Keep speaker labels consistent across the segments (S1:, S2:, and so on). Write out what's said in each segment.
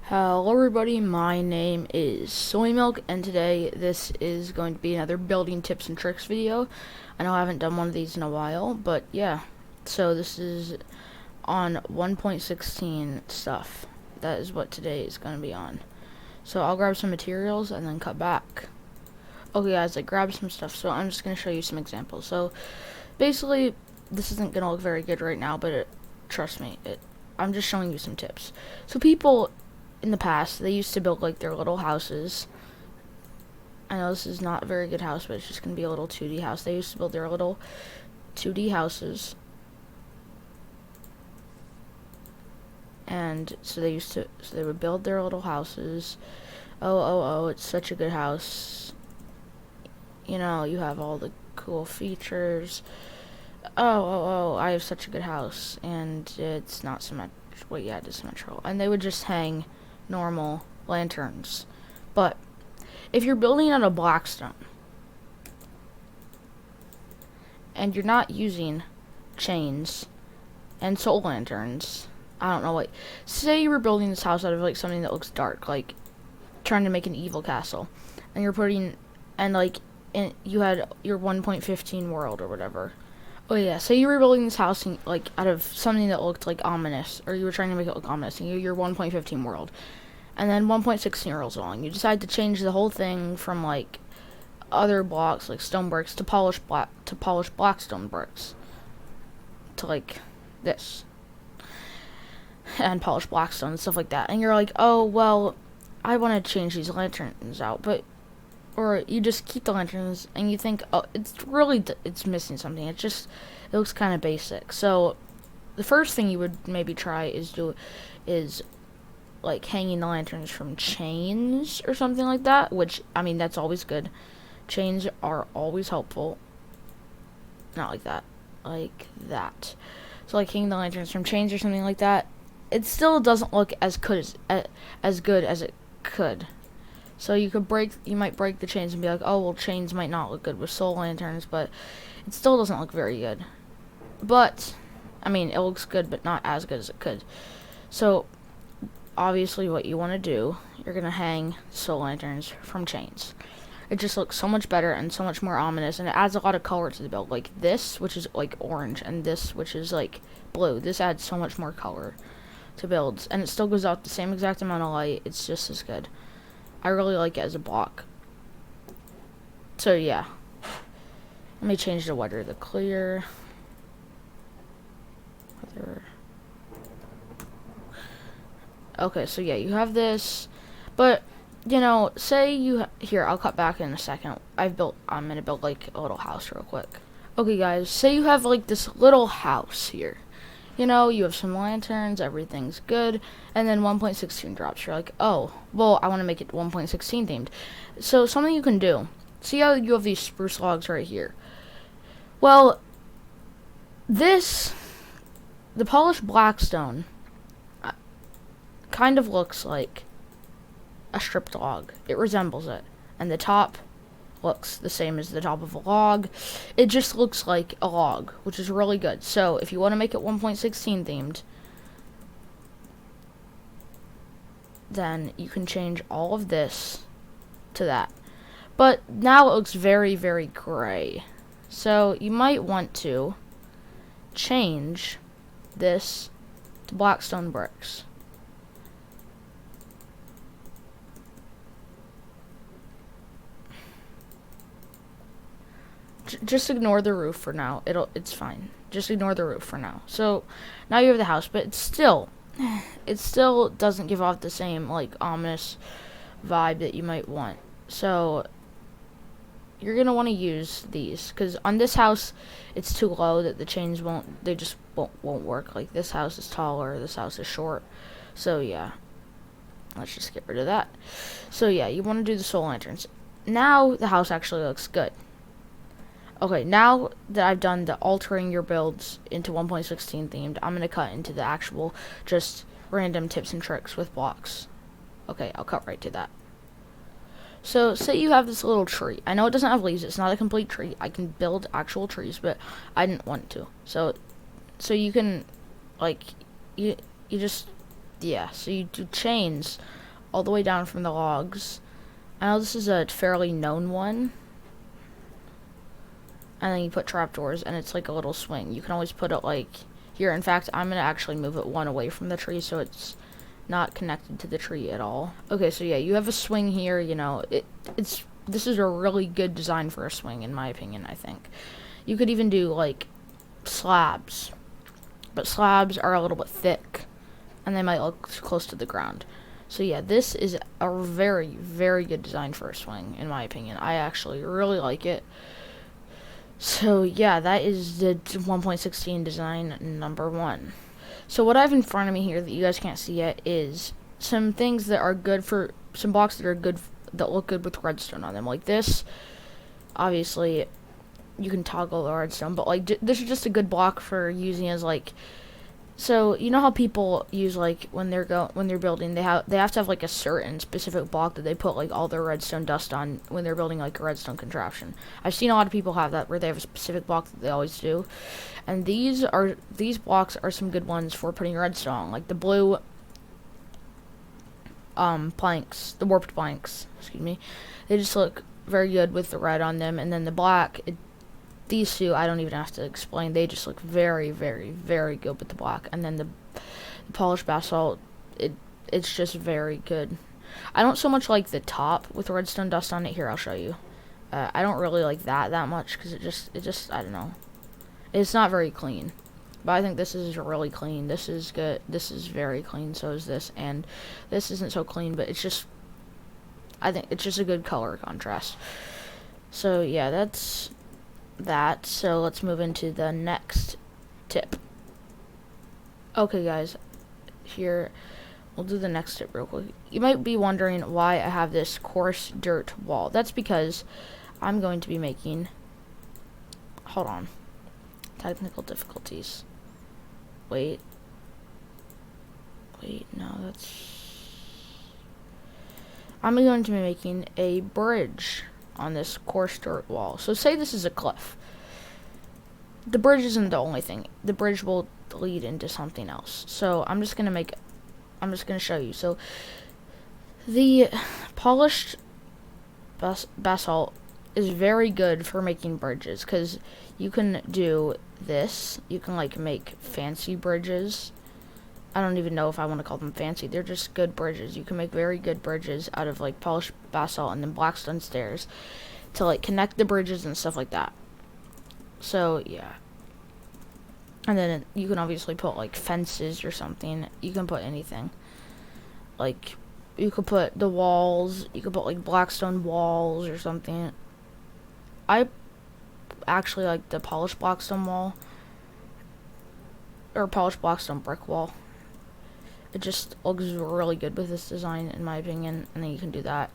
S1: Hello everybody, my name is Soy Milk, and today this is going to be another building tips and tricks video. I know I haven't done one of these in a while, but yeah. So this is on 1.16 stuff. That is what today is going to be on. So I'll grab some materials and then cut back. Okay guys, I grabbed some stuff, so I'm just going to show you some examples. So basically, this isn't going to look very good right now, but trust me, I'm just showing you some tips. So people in the past, they used to build like their little houses. I know this is not a very good house, but it's just gonna be a little 2D house. They used to build their little 2D houses, and so they would build their little houses. Oh, it's such a good house. You know, you have all the cool features. Oh, I have such a good house, and it's not symmetrical. Wait, yeah, it is symmetrical. And they would just hang normal lanterns. But if you're building out of blackstone and you're not using chains and soul lanterns, I don't know, like, say you were building this house out of like something that looks dark, like trying to make an evil castle, and you're putting, and like, you had your 1.15 world or whatever. Oh yeah, say you were building this house like out of something that looked like ominous, or you were trying to make it look ominous, and your 1.15 world, and then 1.16 rolls along. You decide to change the whole thing from like other blocks like stone bricks to polished blackstone bricks to like this and polished blackstone and stuff like that. And you're like, oh well, I want to change these lanterns out, but or you just keep the lanterns and you think, oh, it's missing something. It looks kind of basic. So the first thing you would maybe try is like hanging the lanterns from chains or something like that, which, I mean, that's always good. Chains are always helpful. Not like that. Like that. So like hanging the lanterns from chains or something like that, it still doesn't look as good as it could. So you might break the chains and be like, oh, well, chains might not look good with soul lanterns, but it still doesn't look very good. But, I mean, it looks good, but not as good as it could. So, obviously what you want to do, you're going to hang soul lanterns from chains. It just looks so much better and so much more ominous, and it adds a lot of color to the build. Like this, which is like orange, and this, which is like blue. This adds so much more color to builds, and it still goes out the same exact amount of light. It's just as good. I really like it as a block. So yeah. Let me change the weather to clear. Okay, so yeah, you have this. But, you know, say you... Here, I'll cut back in a second. I'm going to build, like, a little house real quick. Okay, guys, say you have, like, this little house here. You know, you have some lanterns, everything's good, and then 1.16 drops. You're like, oh, well, I want to make it 1.16 themed. So, something you can do. See how you have these spruce logs right here? Well, the polished blackstone kind of looks like a stripped log. It resembles it. And the top looks the same as the top of a log. It just looks like a log, which is really good. So if you want to make it 1.16 themed, then you can change all of this to that. But now it looks very, very gray. So you might want to change this to blackstone bricks. Just ignore the roof for now. It's fine. Just ignore the roof for now. So now you have the house, but it still doesn't give off the same like ominous vibe that you might want. So you're gonna want to use these, because on this house it's too low that the chains won't work. Like this house is taller, this house is short. So yeah, let's just get rid of that. So yeah, you want to do the soul lanterns. Now the house actually looks good. Okay, now that I've done the altering your builds into 1.16 themed, I'm going to cut into the actual just random tips and tricks with blocks. Okay, I'll cut right to that. So, say you have this little tree. I know it doesn't have leaves, it's not a complete tree. I can build actual trees, but I didn't want to. So you can, like, you just Yeah, so you do chains all the way down from the logs. I know this is a fairly known one. And then you put trapdoors, and it's like a little swing. You can always put it like here. In fact, I'm going to actually move it one away from the tree so it's not connected to the tree at all. Okay, so yeah, you have a swing here, you know. This is a really good design for a swing, in my opinion, I think. You could even do, like, slabs. But slabs are a little bit thick, and they might look close to the ground. So yeah, this is a very, very good design for a swing, in my opinion. I actually really like it. So yeah, that is the 1.16 design number 1. So what I have in front of me here that you guys can't see yet is some things that are good for, some blocks that are good, that look good with redstone on them. Like this, obviously, you can toggle the redstone, but like this is just a good block for using as like, so you know how people use like when they're building, they have to have like a certain specific block that they put like all their redstone dust on when they're building like a redstone contraption. I've seen a lot of people have that where they have a specific block that they always do, and these blocks are some good ones for putting redstone, like the blue planks, the warped planks, excuse me. They just look very good with the red on them, and then the black. These two, I don't even have to explain. They just look very, very, very good with the black. And then the polished basalt, it's just very good. I don't so much like the top with redstone dust on it. Here, I'll show you. I don't really like that much because it just, I don't know. It's not very clean. But I think this is really clean. This is good. This is very clean. So is this. And this isn't so clean, but it's just, I think it's just a good color contrast. So, yeah, that's that. So let's move into the next tip. Okay guys, here we'll do the next tip real quick. You might be wondering why I have this coarse dirt wall. That's because I'm going to be making, hold on, technical difficulties. Wait, no, I'm going to be making a bridge on this coarse dirt wall. So say this is a cliff. The bridge isn't the only thing. The bridge will lead into something else. So I'm just gonna show you. So the polished basalt is very good for making bridges because you can do this. You can like make fancy bridges. I don't even know if I want to call them fancy. They're just good bridges. You can make very good bridges out of like polished basalt and then blackstone stairs to like connect the bridges and stuff like that. So yeah. And then you can obviously put like fences or something. You can put anything. Like you could put the walls. You could put like blackstone walls or something. I actually like the polished blackstone wall. Or polished blackstone brick wall. It just looks really good with this design, in my opinion, and then you can do that.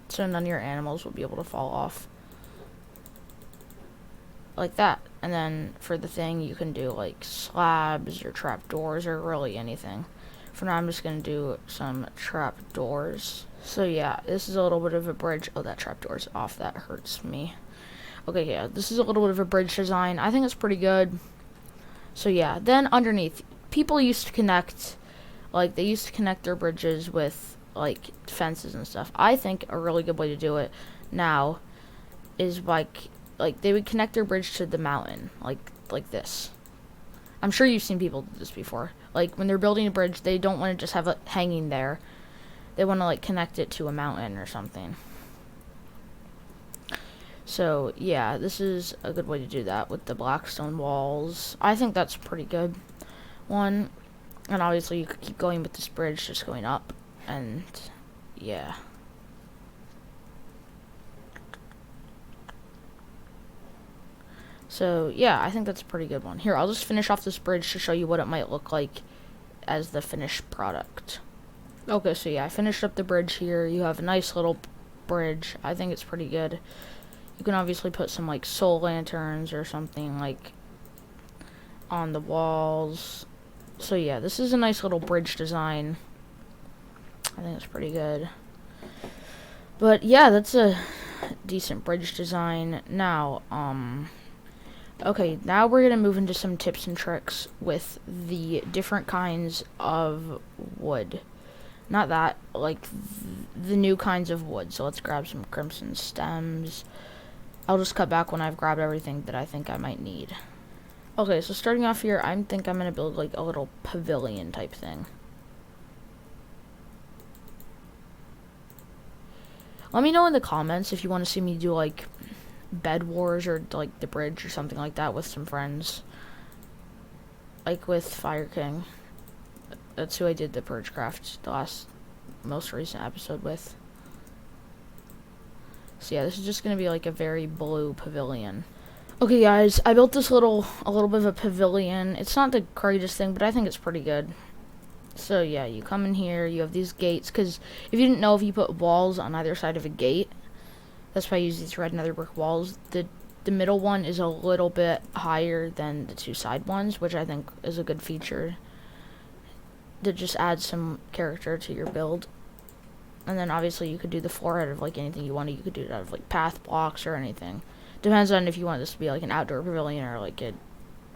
S1: So none of your animals will be able to fall off. Like that. And then for the thing, you can do like slabs or trapdoors or really anything. For now, I'm just going to do some trapdoors. So yeah, this is a little bit of a bridge. Oh, that trapdoor's off. That hurts me. Okay, yeah, this is a little bit of a bridge design. I think it's pretty good. So yeah, then underneath, people used to connect... Like, they used to connect their bridges with, like, fences and stuff. I think a really good way to do it now is, like, they would connect their bridge to the mountain, like this. I'm sure you've seen people do this before. Like, when they're building a bridge, they don't want to just have it hanging there. They want to, like, connect it to a mountain or something. So, yeah, this is a good way to do that with the blackstone walls. I think that's a pretty good one. And obviously you could keep going with this bridge, just going up, and yeah. So yeah, I think that's a pretty good one. Here, I'll just finish off this bridge to show you what it might look like as the finished product. Okay, so yeah, I finished up the bridge here. You have a nice little bridge. I think it's pretty good. You can obviously put some like soul lanterns or something like on the walls. So yeah, this is a nice little bridge design. I think it's pretty good. But yeah, that's a decent bridge design. Now, Okay, now we're gonna move into some tips and tricks with the different kinds of wood. Not that, like the new kinds of wood. So let's grab some crimson stems. I'll just cut back when I've grabbed everything that I think I might need. Okay, so starting off here, I think I'm gonna build like a little pavilion type thing. Let me know in the comments if you want to see me do like bed wars or like the bridge or something like that with some friends. Like with Fire King. That's who I did the Purgecraft, the most recent episode with. So yeah, this is just gonna be like a very blue pavilion. Okay guys, I built this a little bit of a pavilion. It's not the greatest thing, but I think it's pretty good. So yeah, you come in here, you have these gates, because if you didn't know, if you put walls on either side of a gate, that's why I use these red nether brick walls, the middle one is a little bit higher than the two side ones, which I think is a good feature to just add some character to your build. And then obviously you could do the floor out of like anything you wanted. You could do it out of like path blocks or anything. Depends on if you want this to be like an outdoor pavilion or like a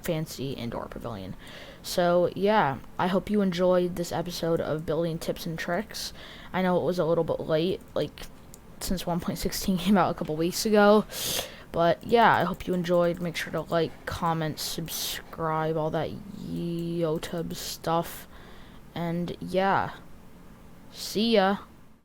S1: fancy indoor pavilion. So yeah, I hope you enjoyed this episode of building tips and tricks. I know it was a little bit late, like since 1.16 came out a couple weeks ago. But yeah, I hope you enjoyed. Make sure to like, comment, subscribe, all that YouTube stuff. And yeah, see ya.